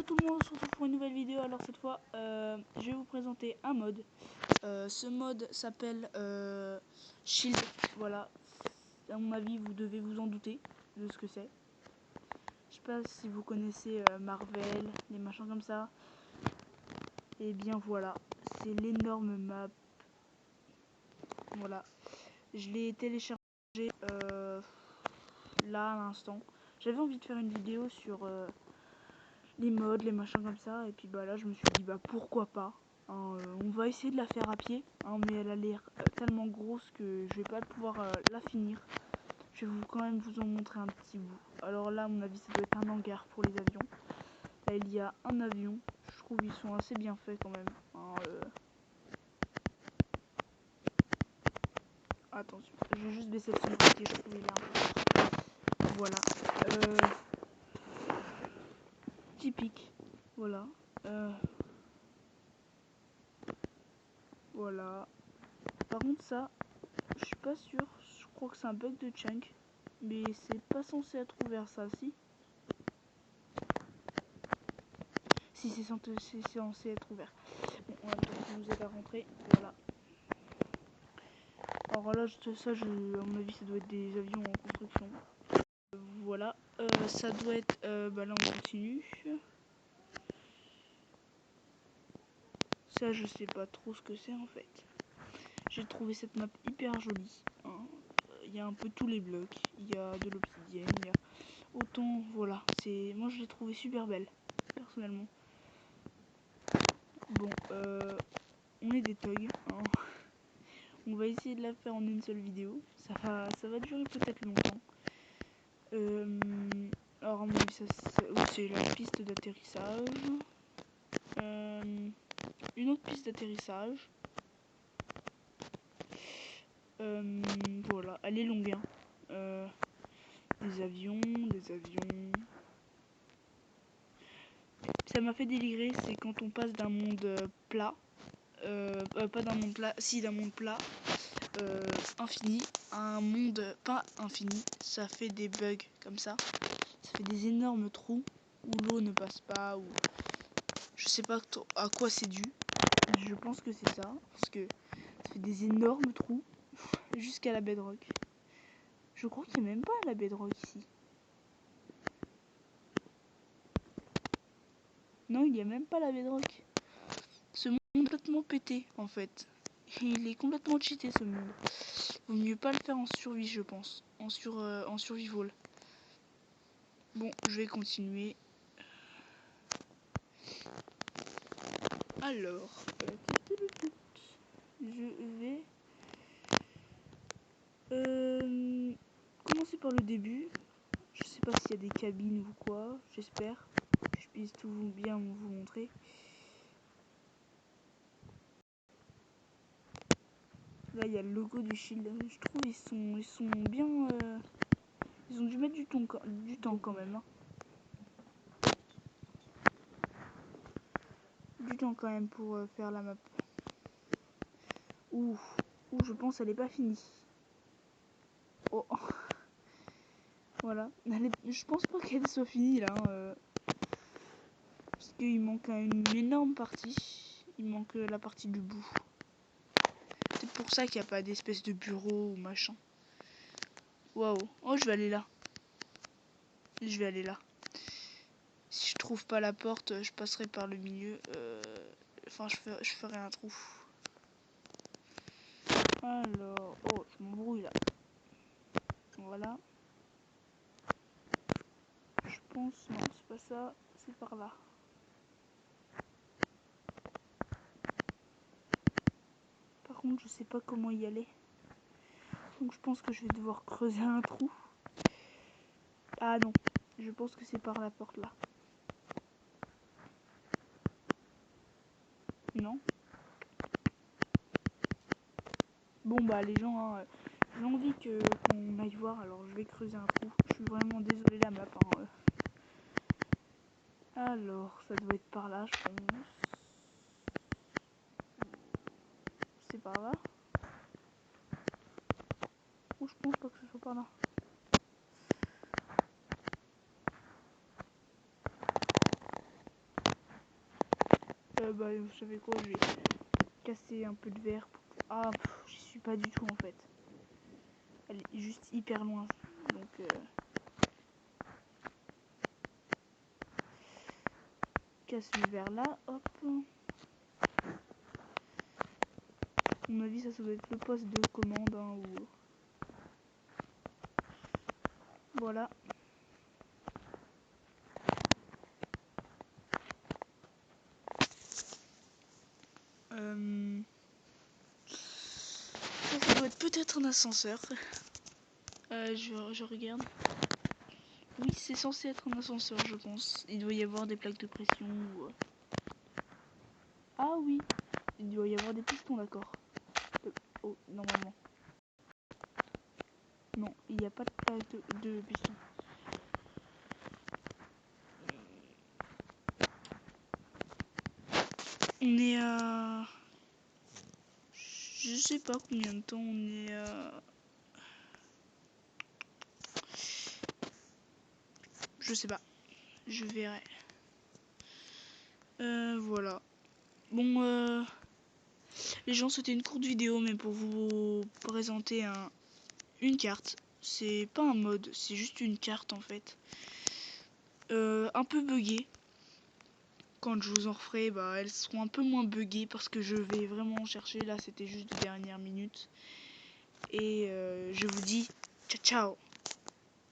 tout le monde, on se retrouve pour une nouvelle vidéo. Alors cette fois, je vais vous présenter un mode. Ce mode s'appelle Shield. Voilà, à mon avis, vous devez vous en douter de ce que c'est. Je sais pas si vous connaissez Marvel, les machins comme ça. Et bien voilà, c'est l'énorme map. Voilà, je l'ai téléchargé là à l'instant. J'avais envie de faire une vidéo sur les modes, les machins comme ça, et puis bah là je me suis dit bah pourquoi pas, hein, on va essayer de la faire à pied, hein, mais elle a l'air tellement grosse que je vais pas pouvoir la finir. Je vais quand même vous en montrer un petit bout. Alors là à mon avis ça doit être un hangar pour les avions. Là il y a un avion, je trouve ils sont assez bien faits quand même, hein, attention, je vais juste baisser le son parce que je trouve il est un peu fort. Voilà, typique, voilà, voilà. Par contre ça, je suis pas sûr, je crois que c'est un bug de chunk, mais c'est pas censé être ouvert ça, si c'est censé être ouvert. Bon, en même temps, je vous ai pas rentré, voilà. Alors là, ça, à mon avis, ça doit être des avions en construction. Voilà, ça doit être, bah là on continue. Ça, je sais pas trop ce que c'est en fait. J'ai trouvé cette map hyper jolie, hein. Il y a un peu tous les blocs, il y a de l'obsidienne, il y a autant, voilà, moi je l'ai trouvé super belle, personnellement. Bon, on est des thugs, hein. On va essayer de la faire en une seule vidéo, ça va durer peut-être longtemps. Alors à mon avis, c'est la piste d'atterrissage, une autre piste d'atterrissage. Voilà, elle est longue, hein. Des avions. Ça m'a fait délirer, c'est quand on passe d'un monde plat, pas d'un monde plat, si d'un monde plat, infini, à un monde pas infini. Ça fait des bugs comme ça. Ça fait des énormes trous où l'eau ne passe pas, ou je sais pas à quoi c'est dû. Je pense que c'est ça, parce que ça fait des énormes trous jusqu'à la bedrock. Je crois qu'il n'y a même pas la bedrock ici. Non, il n'y a même pas la bedrock. Ce monde est complètement pété en fait. Il est complètement cheaté ce monde. Vaut mieux pas le faire en survie, je pense. En survival. Bon, je vais continuer. Alors, je vais commencer par le début. Je sais pas s'il y a des cabines ou quoi. J'espère que je puisse tout bien vous montrer. Là, il y a le logo du Shield. Je trouve ils sont bien. Ils ont dû mettre du temps quand même, hein. Du temps quand même pour faire la map. Ouh, je pense qu'elle est pas finie. Oh, voilà. Je pense pas qu'elle soit finie là, hein, parce qu'il manque une énorme partie. Il manque la partie du bout. C'est pour ça qu'il n'y a pas d'espèce de bureau ou machin. Waouh. Oh, je vais aller là. Je vais aller là. Si je trouve pas la porte, je passerai par le milieu. Enfin, je ferai un trou. Alors, oh, je m'embrouille là. Voilà. Je pense, non, c'est pas ça, c'est par là. Par contre, je sais pas comment y aller. Donc je pense que je vais devoir creuser un trou. Ah non, je pense que c'est par la porte là. Non. Bon bah les gens, hein, j'ai envie qu'on aille voir, alors je vais creuser un trou. Je suis vraiment désolée la map, hein. Alors, ça doit être par là, je pense. C'est par là. Ou je pense pas que ce soit par là. Bah vous savez quoi, je vais casser un peu de verre. Ah, j'y suis pas du tout en fait. Elle est juste hyper loin. Donc casse le verre là, hop. À mon avis, ça doit être le poste de commande hein, ou voilà. Ça doit être peut-être un ascenseur. Je regarde. Oui, c'est censé être un ascenseur, je pense. Il doit y avoir des plaques de pression ou... Ah oui, il doit y avoir des pistons, d'accord. Oh, normalement. Non, il n'y a pas de plaque de piston. On est à... Je sais pas combien de temps on est à... Je sais pas. Je verrai. Voilà. Bon, les gens, c'était une courte vidéo, mais pour vous présenter une carte. C'est pas un mode, c'est juste une carte en fait. Un peu buggée. Quand je vous en referai, bah, elles seront un peu moins buggées parce que je vais vraiment chercher. Là, c'était juste de dernière minute. Et je vous dis ciao ciao.